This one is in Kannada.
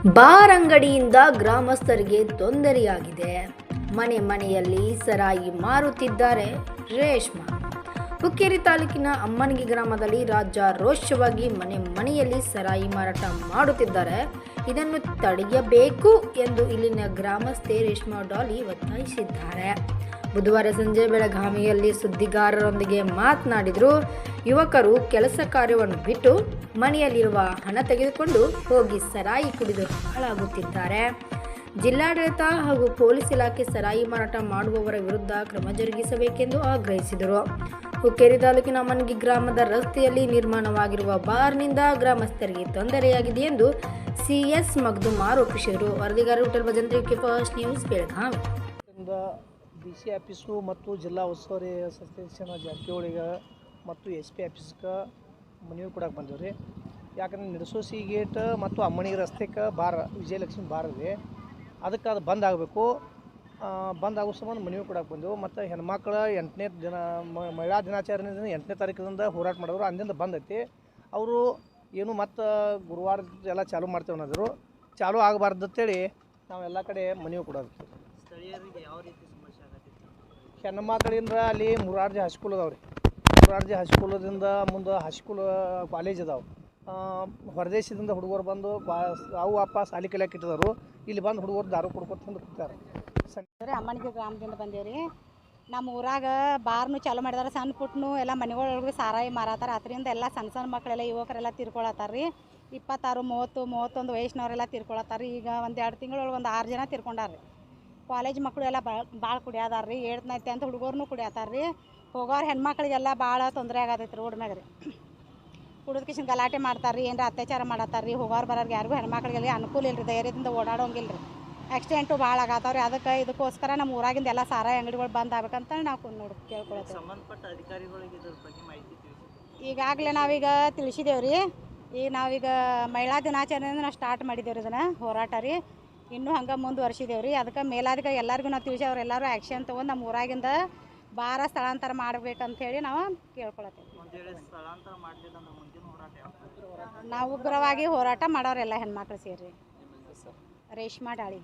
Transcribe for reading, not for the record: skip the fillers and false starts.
ಬಾರ್ ಅಂಗಡಿಯಿಂದ ಗ್ರಾಮಸ್ಥರಿಗೆ ತೊಂದರೆಯಾಗಿದೆ. ಮನೆ ಮನೆಯಲ್ಲಿ ಸರಾಯಿ ಮಾರುತ್ತಿದ್ದಾರೆ ರೇಷ್ಮಾ. ಹುಕ್ಕೇರಿ ತಾಲೂಕಿನ ಅಮ್ಮನಗಿ ಗ್ರಾಮದಲ್ಲಿ ರಾಜ್ಯಾರೋಷವಾಗಿ ಮನೆ ಮನೆಯಲ್ಲಿ ಸರಾಯಿ ಮಾರಾಟ ಮಾಡುತ್ತಿದ್ದಾರೆ. ಇದನ್ನು ತಡೆಯಬೇಕು ಎಂದು ಇಲ್ಲಿನ ಗ್ರಾಮಸ್ಥೆ ರೇಷ್ಮಾ ಡಾಲಿ ಒತ್ತಾಯಿಸಿದ್ದಾರೆ. ಬುಧವಾರ ಸಂಜೆ ಬೆಳಗಾವಿಯಲ್ಲಿ ಸುದ್ದಿಗಾರರೊಂದಿಗೆ ಮಾತನಾಡಿದರು. ಯುವಕರು ಕೆಲಸ ಕಾರ್ಯವನ್ನು ಬಿಟ್ಟು ಮನೆಯಲ್ಲಿರುವ ಹಣ ತೆಗೆದುಕೊಂಡು ಹೋಗಿ ಸರಾಯಿ ಕುಡಿದು ಹಾಳಾಗುತ್ತಿದ್ದಾರೆ. ಜಿಲ್ಲಾಡಳಿತ ಹಾಗೂ ಪೊಲೀಸ್ ಇಲಾಖೆ ಸರಾಯಿ ಮಾರಾಟ ಮಾಡುವವರ ವಿರುದ್ಧ ಕ್ರಮ ಜರುಗಿಸಬೇಕೆಂದು ಆಗ್ರಹಿಸಿದರು. ಹುಕ್ಕೇರಿ ತಾಲೂಕಿನ ಅಮ್ಮನಗಿ ಗ್ರಾಮದ ರಸ್ತೆಯಲ್ಲಿ ನಿರ್ಮಾಣವಾಗಿರುವ ಬಾರ್ನಿಂದ ಗ್ರಾಮಸ್ಥರಿಗೆ ತೊಂದರೆಯಾಗಿದೆ ಎಂದು ಸಿಎಸ್ ಮಗ್ದುಮ್ ಆರೋಪಿಸಿದರು. ವರದಿಗಾರ Vithal Bhajantri, first news, Belagavi. BC office ಮತ್ತು ಜಿಲ್ಲಾ ಉಸ್ತುವಾರಿ ಸದಸ್ಯನ ಜಾರಕಿಹೊಳಿಗೆ ಮತ್ತು SP ಆಫೀಸ್ಗೆ ಮನವಿ ಕೊಡಕ್ಕೆ ಬಂದೀವಿ ರೀ. ಯಾಕಂದ್ರೆ ನಿಡಸೋಸಿ ಗೇಟ್ ಮತ್ತು ಅಮ್ಮನಿಗೆ ರಸ್ತೆಗೆ ಬಾರ್ ವಿಜಯಲಕ್ಷ್ಮಿ ಬಾರ್ ಇದೆ, ಅದಕ್ಕೆ ಅದು ಬಂದ್ ಆಗಬೇಕು. ಬಂದ್ ಆಗೋ ಸಂಬಂಧ ಮನವಿ ಕೊಡಕ್ಕೆ ಬಂದೆವು. ಮತ್ತು ಹೆಣ್ಮಕ್ಳು 8ನೇ ದಿನ ಮಹಿಳಾ ದಿನಾಚರಣೆ 8ನೇ ತಾರೀಕಿನಿಂದ ಹೋರಾಟ ಮಾಡಿದ್ರು. ಅಂದಿಂದ ಬಂದ್ ಐತಿ. ಅವರು ಏನು ಮತ್ತು ಗುರುವಾರ ಎಲ್ಲ ಚಾಲೂ ಮಾಡ್ತೇವೆ ಅನ್ನೋದ್ರು. ಚಾಲೂ ಆಗಬಾರ್ದು ಅಂತೇಳಿ ನಾವೆಲ್ಲ ಕಡೆ ಮನವಿ ಕೊಡೋದು. ಸ್ಥಳೀಯರಿಗೆ ಯಾವ ರೀತಿ ಸಮಸ್ಯೆ ಆಗತ್ತಿತ್ತು? ಹೆಣ್ಮಕ್ಳಿಂದ ಅಲ್ಲಿ ಮುರಾರ್ಜಿ ಹೈಸ್ಕೂಲ್ ಅದಾವೆ ರೀ. ಮುರಾರ್ಜಿ ಹೈಸ್ಕೂಲದಿಂದ ಮುಂದೆ ಹೈಸ್ಕೂಲ್ ಕಾಲೇಜ್ ಅದಾವೆ. ಹೊರದೇಶದಿಂದ ಹುಡುಗರು ಬಂದು ಅವು ಅಪ್ಪ ಸಾಲಿ ಕಲಿಯಕ್ಕೆ ಇಟ್ಟಿದ್ದಾರೆ. ಇಲ್ಲಿ ಬಂದು ಹುಡುಗರು ದಾರು ಕುಡ್ಕೊತ ಕೂತಾರೆ. ಅಮ್ಮನಿಗೆ ಗ್ರಾಮದಿಂದ ಬಂದೇವು ರೀ. ನಮ್ಮ ಊರಾಗ ಬಾರ್ನು ಚಾಲೂ ಮಾಡಿದಾರೆ. ಸಣ್ಣ ಪುಟ್ಟನು ಎಲ್ಲ ಮನೆಗಳೊಳಗೆ ಸಾರಾಯಿ ಮಾರಾತಾರೆ. ಅದರಿಂದ ಎಲ್ಲ ಸಣ್ಣ ಮಕ್ಕಳೆಲ್ಲ ಯುವಕರೆಲ್ಲ ತೀರ್ಕೊಳತ್ತಾರ ರೀ. 26, 30, 31 ವಯಸ್ಸಿನವರೆಲ್ಲ ತೀರ್ಕೊಳತ್ತಾರ ರೀ. ಈಗ 1-2 ತಿಂಗಳೊಳಗೆ 6 ಜನ ತೀರ್ಕೊಂಡಾರ ರೀ. ಕಾಲೇಜ್ ಮಕ್ಕಳು ಎಲ್ಲ ಭಾಳ ಕುಡಿಯೋದಾರ ರೀ. 8th 9th ಹುಡುಗರ್ನು ಕುಡಿಯತ್ತಾರ ರೀ. ಹೋಗೋರು ಹೆಣ್ಮಕ್ಳಿಗೆಲ್ಲ ಭಾಳ ತೊಂದರೆ ಆಗತೈತೆ ರೋಡ್ ಮ್ಯಾಗ ರೀ. ಕುಡಿದ ಕಿಶನ್ ಗಲಾಟೆ ಮಾಡ್ತಾರೆ ರೀ, ಏನಾರ ಅತ್ಯಾಚಾರ ಮಾಡತ್ತಾರ ರೀ. ಹೋಗೋರು ಬರೋರಿಗೆ ಯಾರಿಗೂ ಹೆಣ್ಮಕ್ಳಿಗೆಲ್ಲ ಅನುಕೂಲ ಇಲ್ಲ ರೀ, ಧೈರ್ಯದಿಂದ ಓಡಾಡೋಂಗಿಲ್ಲ ರೀ. ಆಕ್ಸಿಡೆಂಟು ಭಾಳ ಆಗತ್ತಾವ ರೀ. ಇದಕ್ಕೋಸ್ಕರ ನಮ್ಮ ಊರಾಗಿಂದ ಎಲ್ಲ ಸಾರಾಯಿ ಅಂಗಡಿಗಳು ಬಂದ್ ಆಗ್ಬೇಕಂತ ನಾವು ಕೇಳ್ಕೊಳತ್ತೇವೆ. ಸಂಬಂಧಪಟ್ಟ ಅಧಿಕಾರಿಗಳಿಗೆ ಇದ್ರ ಬಗ್ಗೆ ಮಾಹಿತಿ ತಿಳಿಸಿದ್ದೀವಿ. ಈಗಾಗಲೇ ನಾವೀಗ ತಿಳಿಸಿದ್ದೇವೆ ರೀ. ಈಗ ನಾವೀಗ ಮಹಿಳಾ ದಿನಾಚರಣೆಯಿಂದ ನಾವು ಸ್ಟಾರ್ಟ್ ಮಾಡಿದ್ದೇವೆ ರೀ ಇದನ್ನು ಹೋರಾಟ ರೀ. ಇನ್ನೂ ಹಂಗೆ ಮುಂದುವರ್ಸಿದ್ದೇವೆ ರೀ. ಅದಕ್ಕೆ ಮೇಲಾಧಿಕಾರಿ ಎಲ್ಲರಿಗೂ ನಾವು ತಿಳಿಸಿ ಅವರೆಲ್ಲರೂ ಆ್ಯಕ್ಷನ್ ತೊಗೊಂಡು ನಮ್ಮ ಊರಾಗಿಂದ ಬಾರ ಸ್ಥಳಾಂತರ ಮಾಡ್ಬೇಕಂತ ಹೇಳಿ ನಾವು ಕೇಳ್ಕೊಳತ್ತೇವೆ. ಒಂದು ವೇಳೆ ಸ್ಥಳಾಂತರ ಮಾಡಲಿಲ್ಲ ಅಂದ್ರೆ ಮುಂದಿನ ಹೋರಾಟ ಯಾವ? ನಾವು ಉಗ್ರವಾಗಿ ಹೋರಾಟ ಮಾಡೋರೆಲ್ಲ ಹೆಣ್ಮಕ್ಳು ಸೇರಿ. ರೇಷ್ಮಾ ಡಾಳಿ.